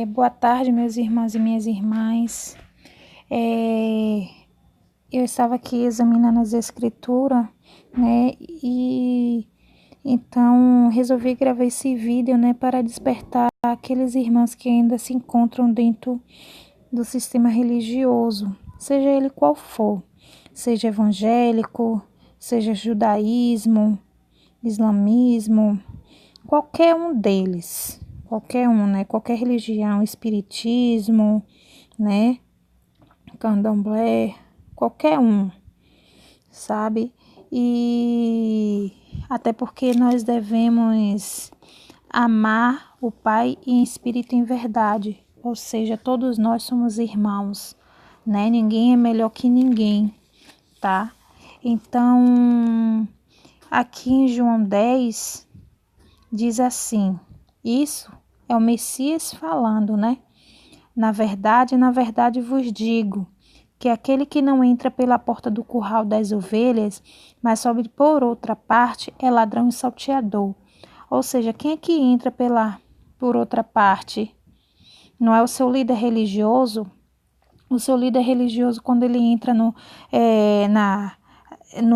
Boa tarde, meus irmãos e minhas irmãs. Eu estava aqui examinando as escrituras, né? E então resolvi gravar esse vídeo, né, para despertar aqueles irmãos que ainda se encontram dentro do sistema religioso, seja ele qual for, seja evangélico, seja judaísmo, islamismo, qualquer um deles, qualquer um, né? Qualquer religião, espiritismo, né? Candomblé, qualquer um, sabe? E até porque nós devemos amar o Pai em espírito e em verdade, ou seja, todos nós somos irmãos, né? Ninguém é melhor que ninguém, tá? Então, aqui em João 10, diz assim, isso é o Messias falando, né? Na verdade vos digo, que aquele que não entra pela porta do curral das ovelhas, mas sobe por outra parte, é ladrão e salteador. Ou seja, quem é que entra por outra parte? Não é o seu líder religioso? O seu líder religioso, quando ele entra no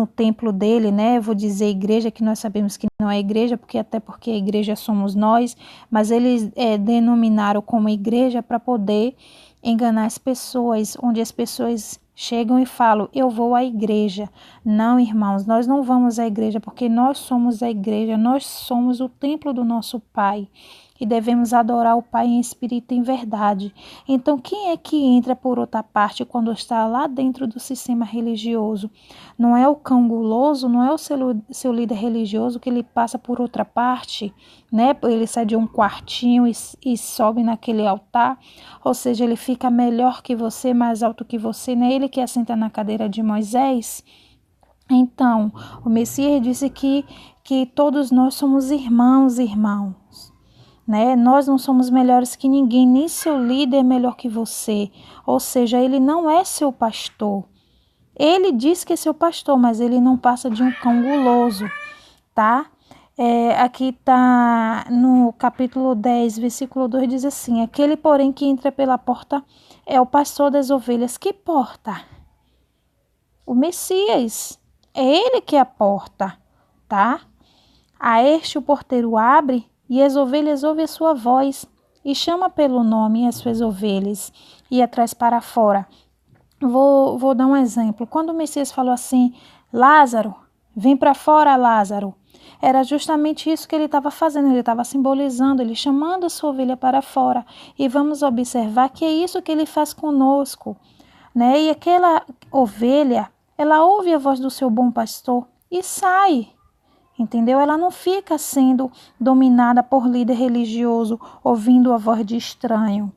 templo dele, né? Vou dizer igreja, que nós sabemos que não é igreja, porque a igreja somos nós, mas eles denominaram como igreja para poder enganar as pessoas, onde as pessoas chegam e falam, eu vou à igreja. Não, irmãos, nós não vamos à igreja, porque nós somos a igreja, nós somos o templo do nosso Pai. E devemos adorar o Pai em espírito e em verdade. Então, quem é que entra por outra parte quando está lá dentro do sistema religioso? Não é o cão guloso, não é o seu líder religioso que ele passa por outra parte, né? Ele sai de um quartinho e sobe naquele altar, ou seja, ele fica melhor que você, mais alto que você, não é ele que assenta na cadeira de Moisés? Então, o Messias disse que todos nós somos irmãos, né? Nós não somos melhores que ninguém, nem seu líder é melhor que você, ou seja, ele não é seu pastor. Ele diz que é seu pastor, mas ele não passa de um cão guloso, tá? Aqui tá no capítulo 10, versículo 2, diz assim, aquele, porém, que entra pela porta é o pastor das ovelhas. Que porta? O Messias. É ele que é a porta, tá? A este o porteiro abre e as ovelhas ouvem a sua voz e chama pelo nome as suas ovelhas e as traz para fora. Vou dar um exemplo. Quando o Messias falou assim, Lázaro, vem para fora, Lázaro. Era justamente isso que ele estava fazendo, ele estava simbolizando, ele chamando a sua ovelha para fora. E vamos observar que é isso que ele faz conosco, né? E aquela ovelha, ela ouve a voz do seu bom pastor e sai, entendeu? Ela não fica sendo dominada por líder religioso, ouvindo a voz de estranho.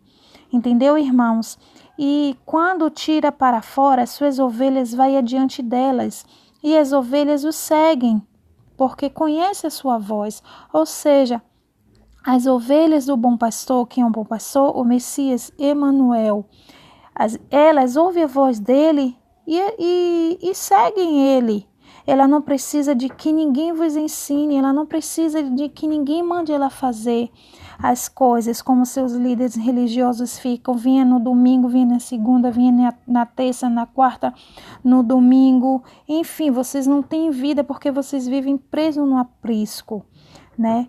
Entendeu, irmãos? E quando tira para fora, as suas ovelhas vai adiante delas, e as ovelhas o seguem, porque conhece a sua voz. Ou seja, as ovelhas do bom pastor, quem é o bom pastor? O Messias, Emanuel. Elas ouvem a voz dele e seguem ele. Ela não precisa de que ninguém vos ensine, ela não precisa de que ninguém mande ela fazer as coisas como seus líderes religiosos ficam. Vinha no domingo, vinha na segunda, vinha na terça, na quarta, no domingo. Enfim, vocês não têm vida porque vocês vivem presos no aprisco, né?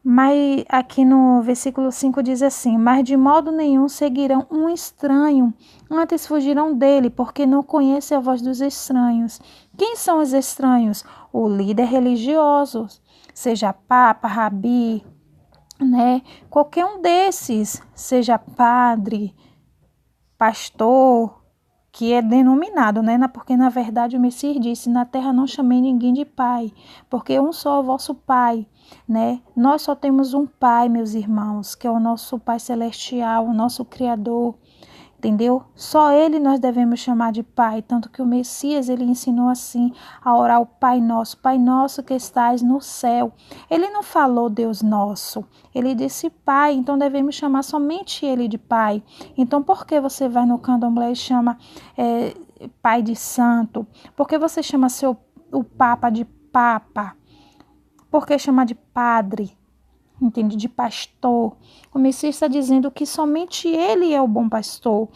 Mas aqui no versículo 5 diz assim, mas de modo nenhum seguirão um estranho, antes fugirão dele, porque não conhecem a voz dos estranhos. Quem são os estranhos? O líder religioso, seja papa, rabi, né? Qualquer um desses, seja padre, pastor, que é denominado, né? Porque na verdade o Messias disse, na terra não chamei ninguém de pai, porque um só é o vosso pai, né? Nós só temos um pai, meus irmãos, que é o nosso Pai Celestial, o nosso Criador, entendeu? Só ele nós devemos chamar de pai, tanto que o Messias, ele ensinou assim, a orar o Pai Nosso que estais no céu. Ele não falou Deus nosso, ele disse Pai, então devemos chamar somente ele de Pai. Então por que você vai no candomblé e chama Pai de Santo? Por que você chama o Papa de Papa? Por que chama de Padre? entende? De pastor. O Messias está dizendo que somente ele é o bom pastor.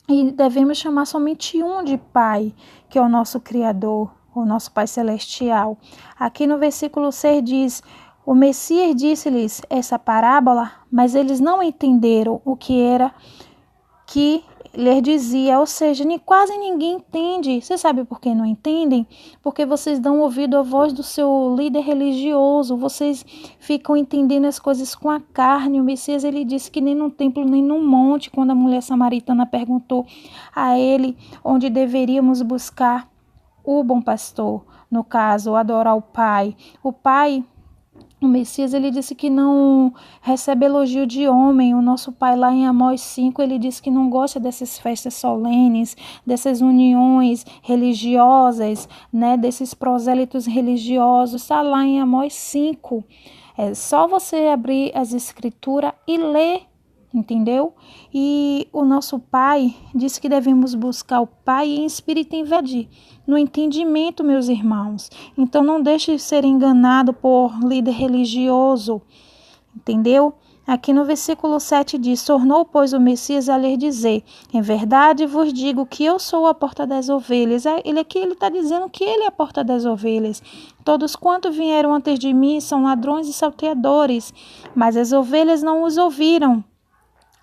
E devemos chamar somente um de Pai, que é o nosso Criador, o nosso Pai Celestial. Aqui no versículo 6 diz: o Messias disse-lhes essa parábola, mas eles não entenderam o que era que lhes dizia, ou seja, quase ninguém entende. Você sabe por que não entendem? Porque vocês dão ouvido à voz do seu líder religioso, vocês ficam entendendo as coisas com a carne. O Messias, ele disse que nem no templo, nem no monte, quando a mulher samaritana perguntou a ele onde deveríamos buscar o bom pastor, no caso, adorar o Pai. O Messias, ele disse que não recebe elogio de homem. O nosso pai lá em Amós 5, ele disse que não gosta dessas festas solenes, dessas uniões religiosas, né, desses prosélitos religiosos. Está lá em Amós 5. É só você abrir as escrituras e ler, entendeu? E o nosso Pai diz que devemos buscar o Pai em espírito e em verdade, no entendimento, meus irmãos. Então não deixe de ser enganado por líder religioso, entendeu? Aqui no versículo 7 diz: tornou, pois, o Messias a lhes dizer: em verdade vos digo que eu sou a porta das ovelhas. Ele está dizendo que ele é a porta das ovelhas. Todos quanto vieram antes de mim são ladrões e salteadores, mas as ovelhas não os ouviram.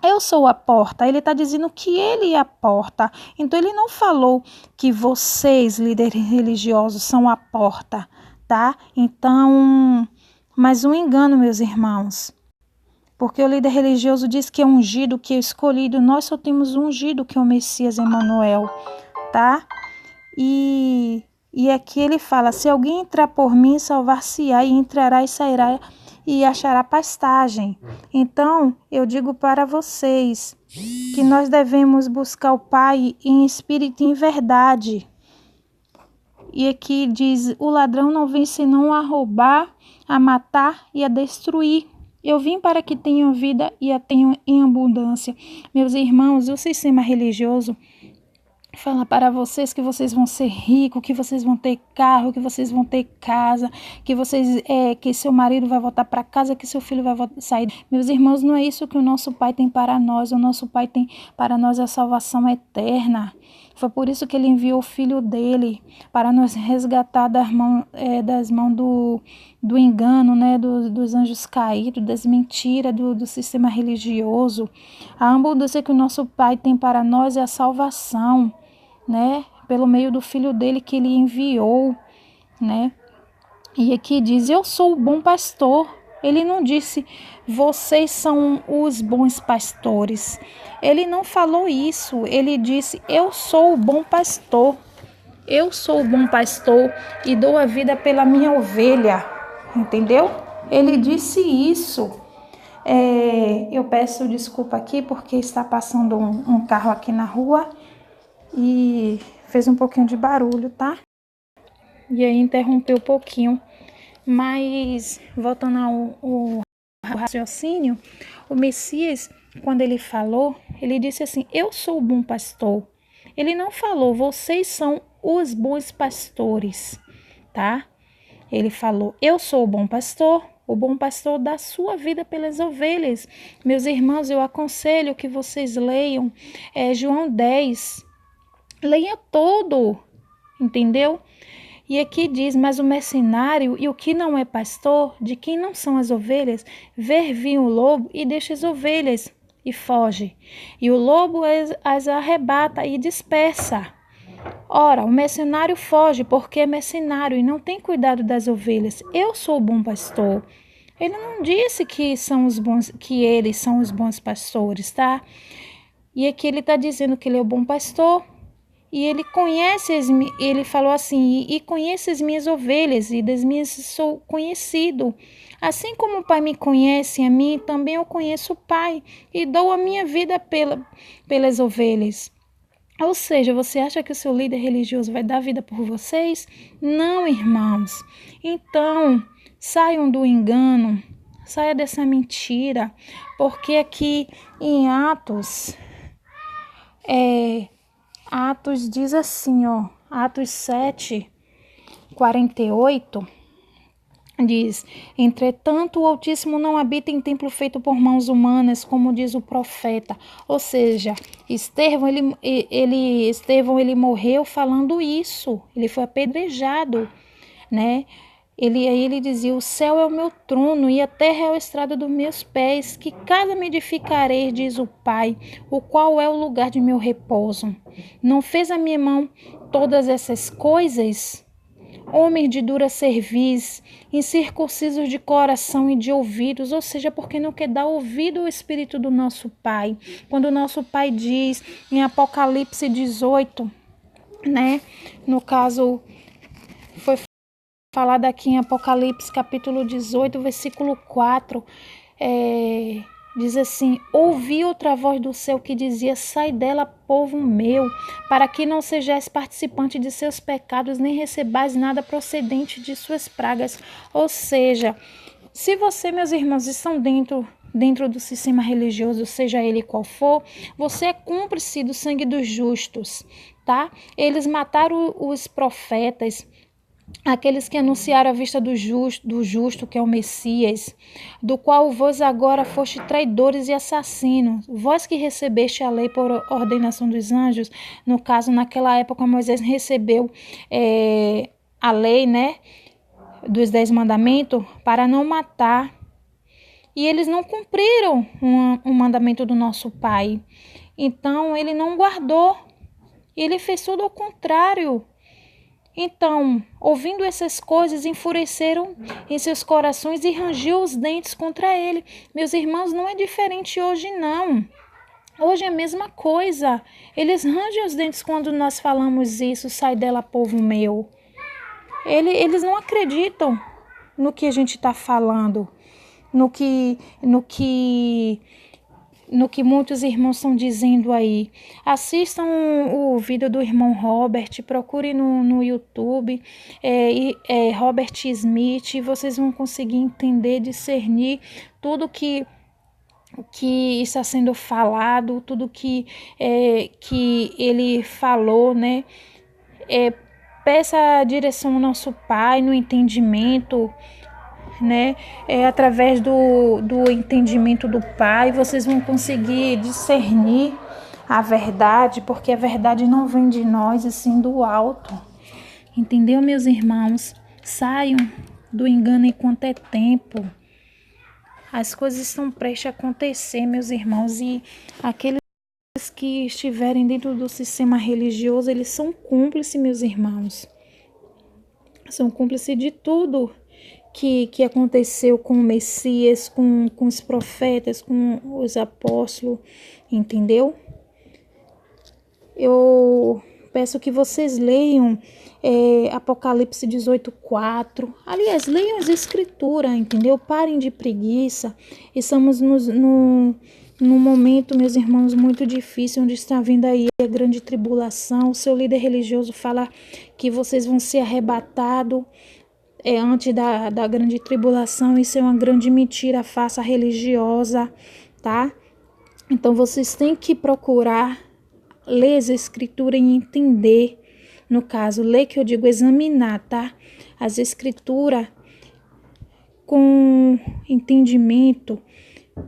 Eu sou a porta. Ele está dizendo que ele é a porta. Então, ele não falou que vocês, líderes religiosos, são a porta, tá? Então, mas um engano, meus irmãos. Porque o líder religioso diz que é ungido, que é escolhido. Nós só temos um ungido, que é o Messias Emanuel, tá? E aqui ele fala: se alguém entrar por mim, salvar-se-á, e entrará e sairá e achará pastagem. Então, eu digo para vocês que nós devemos buscar o Pai em espírito e em verdade. E aqui diz: o ladrão não vem senão a roubar, a matar e a destruir. Eu vim para que tenham vida e a tenham em abundância. Meus irmãos, o sistema religioso fala para vocês que vocês vão ser ricos, que vocês vão ter carro, que vocês vão ter casa, que seu marido vai voltar para casa, que seu filho vai sair. Meus irmãos, não é isso que o nosso Pai tem para nós. O nosso Pai tem para nós a salvação eterna. Foi por isso que ele enviou o Filho dele, para nos resgatar das mãos do engano, né, dos anjos caídos, das mentiras do sistema religioso. A abundância que o nosso Pai tem para nós é a salvação, né, pelo meio do Filho dele que ele enviou, né? E aqui diz: eu sou o bom pastor. Ele não disse: vocês são os bons pastores. Ele não falou isso. Ele disse: eu sou o bom pastor. Eu sou o bom pastor e dou a vida pela minha ovelha. Entendeu? Ele disse isso. Eu peço desculpa aqui porque está passando um carro aqui na rua e fez um pouquinho de barulho, tá? E aí interrompeu um pouquinho. Mas, voltando ao raciocínio, o Messias, quando ele falou, ele disse assim: eu sou o bom pastor. Ele não falou: vocês são os bons pastores, tá? Ele falou: eu sou o bom pastor dá sua vida pelas ovelhas. Meus irmãos, eu aconselho que vocês leiam João 10. Leia todo, entendeu? E aqui diz: mas o mercenário e o que não é pastor, de quem não são as ovelhas, vê vir o lobo e deixa as ovelhas e foge. E o lobo as arrebata e dispersa. Ora, o mercenário foge porque é mercenário e não tem cuidado das ovelhas. Eu sou o bom pastor. Ele não disse que eles são os bons pastores, tá? E aqui ele está dizendo que ele é o bom pastor. E ele falou assim: e conhece as minhas ovelhas, e das minhas sou conhecido. Assim como o Pai me conhece a mim, também eu conheço o Pai, e dou a minha vida pelas ovelhas. Ou seja, você acha que o seu líder religioso vai dar vida por vocês? Não, irmãos. Então, saiam do engano, saia dessa mentira, porque aqui em Atos diz assim, Atos 7, 48, Diz: entretanto, o Altíssimo não habita em templo feito por mãos humanas, como diz o profeta. Ou seja, Estevão, ele morreu falando isso. Ele foi apedrejado, né? Ele dizia: o céu é o meu trono e a terra é o estrado dos meus pés. Que casa me edificarei, diz o Pai, o qual é o lugar de meu repouso. Não fez a minha mão todas essas coisas? Homens de dura cerviz, incircuncisos de coração e de ouvidos, ou seja, porque não quer dar ouvido ao Espírito do nosso Pai. Quando o nosso Pai diz em Apocalipse 18, né? No caso, foi falado aqui em Apocalipse capítulo 18, versículo 4, diz assim: ouvi outra voz do céu que dizia: sai dela, povo meu, para que não sejais participante de seus pecados, nem recebais nada procedente de suas pragas. Ou seja, se você, meus irmãos, estão dentro do sistema religioso, seja ele qual for, você é cúmplice do sangue dos justos, tá? Eles mataram os profetas, aqueles que anunciaram a vista do justo, que é o Messias, do qual vós agora foste traidores e assassinos, vós que recebeste a lei por ordenação dos anjos. No caso, naquela época, Moisés recebeu a lei, né, dos 10 mandamentos, para não matar, e eles não cumpriram um mandamento do nosso Pai. Então, ele não guardou, ele fez tudo ao contrário. Então, ouvindo essas coisas, enfureceram em seus corações e rangiu os dentes contra ele. Meus irmãos, não é diferente hoje, não. Hoje é a mesma coisa. Eles rangem os dentes quando nós falamos isso: sai dela, povo meu. Eles não acreditam no que a gente está falando, no que muitos irmãos estão dizendo aí. Assistam o vídeo do irmão Robert, procure no YouTube, Robert Smith, e vocês vão conseguir entender, discernir tudo que está sendo falado, tudo que ele falou, né? Peça a direção ao nosso Pai no entendimento, né? Através do entendimento do Pai, vocês vão conseguir discernir a verdade, porque a verdade não vem de nós, e sim do alto. Entendeu, meus irmãos? Saiam do engano enquanto é tempo. As coisas estão prestes a acontecer, meus irmãos, e aqueles que estiverem dentro do sistema religioso, eles são cúmplices, meus irmãos. São cúmplices de tudo que aconteceu com o Messias, com os profetas, com os apóstolos, entendeu? Eu peço que vocês leiam Apocalipse 18:4. Aliás, leiam as escrituras, entendeu? Parem de preguiça. Estamos num momento, meus irmãos, muito difícil, onde está vindo aí a grande tribulação. O seu líder religioso fala que vocês vão ser arrebatados antes da grande tribulação. Isso é uma grande mentira, farsa religiosa, tá? Então, vocês têm que procurar ler as escrituras e entender. No caso, ler, que eu digo examinar, tá? As escrituras com entendimento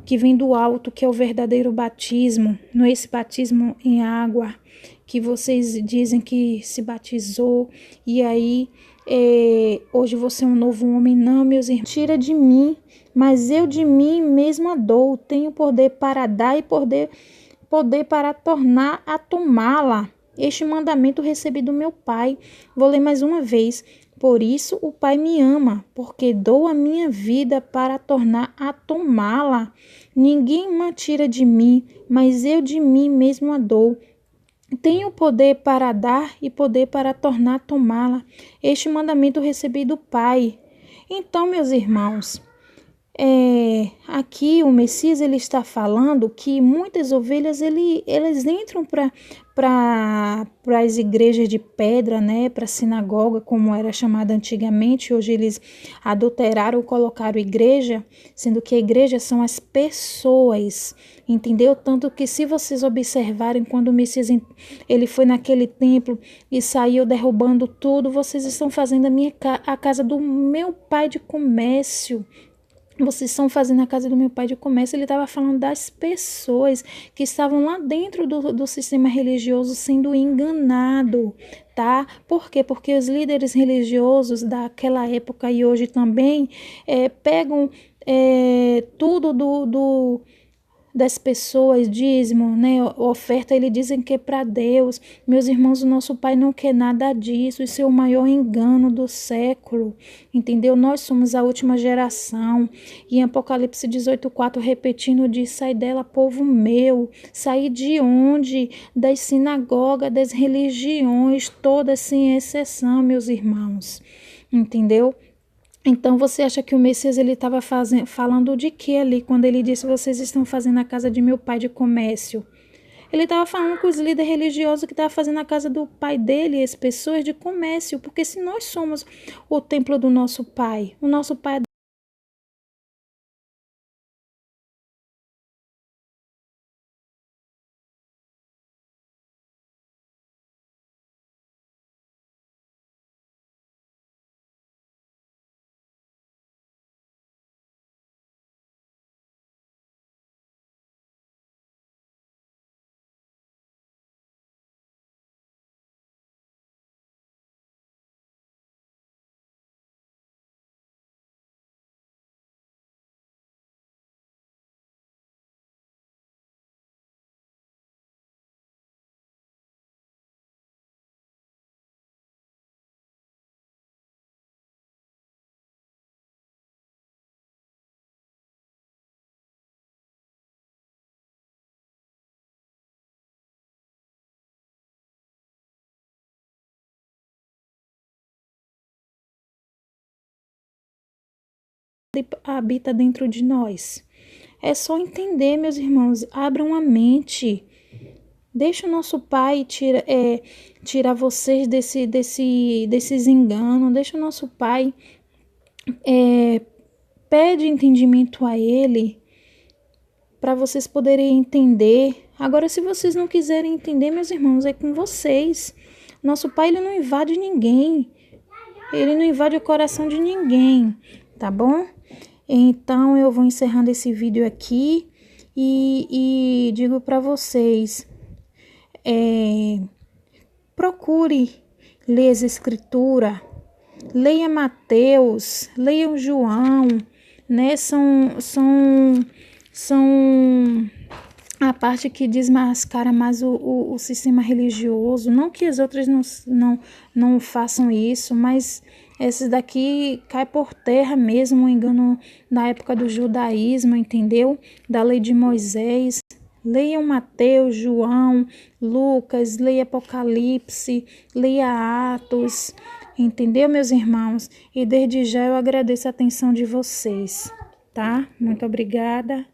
que vem do alto, que é o verdadeiro batismo. Não é esse batismo em água que vocês dizem que se batizou e aí hoje você é um novo homem. Não, meus irmãos, tira de mim, mas eu de mim mesma dou. Tenho poder para dar e poder para tornar a tomá-la. Este mandamento recebi do meu Pai. Vou ler mais uma vez. Por isso o Pai me ama, porque dou a minha vida para tornar a tomá-la. Ninguém me tira de mim, mas eu de mim mesmo a dou. Tenho poder para dar e poder para tornar a tomá-la. Este mandamento recebi do Pai. Então, meus irmãos, aqui o Messias ele está falando que muitas ovelhas elas entram para as igrejas de pedra, né, para a sinagoga, como era chamada antigamente. Hoje eles adulteraram ou colocaram igreja, sendo que a igreja são as pessoas, entendeu? Tanto que se vocês observarem, quando o Messias ele foi naquele templo e saiu derrubando tudo, vocês estão fazendo a casa do meu pai de comércio. Vocês estão fazendo a casa do meu pai de comércio. Ele estava falando das pessoas que estavam lá dentro do sistema religioso sendo enganado, tá? Por quê? Porque os líderes religiosos daquela época e hoje também pegam tudo das pessoas, dízimo, né, oferta, eles dizem que é para Deus. Meus irmãos, o nosso Pai não quer nada disso. Isso é o maior engano do século, entendeu? Nós somos a última geração. E em Apocalipse 18:4, repetindo, diz: sai dela, povo meu. Sair de onde? Das sinagogas, das religiões, todas sem exceção, meus irmãos, entendeu? Então você acha que o Messias ele estava falando de que ali quando ele disse vocês estão fazendo a casa de meu pai de comércio? Ele estava falando com os líderes religiosos que estavam fazendo a casa do pai dele, as pessoas de comércio, porque se nós somos o templo do nosso pai, o nosso pai habita dentro de nós. É só entender, meus irmãos, abram a mente. Deixa o nosso Pai tirar vocês desses enganos. Deixa o nosso Pai, pede entendimento a Ele para vocês poderem entender. Agora, se vocês não quiserem entender, meus irmãos, é com vocês. Nosso Pai, Ele não invade ninguém. Ele não invade o coração de ninguém, tá bom? Então, eu vou encerrando esse vídeo aqui e digo para vocês, procure ler as escrituras, leia Mateus, leia João, né? São a parte que desmascara mais o sistema religioso. Não que as outras não façam isso, mas esses daqui cai por terra mesmo, o engano na época do judaísmo, entendeu? Da lei de Moisés. Leiam Mateus, João, Lucas, leia Apocalipse, leia Atos, entendeu, meus irmãos? E desde já eu agradeço a atenção de vocês, tá? Muito obrigada.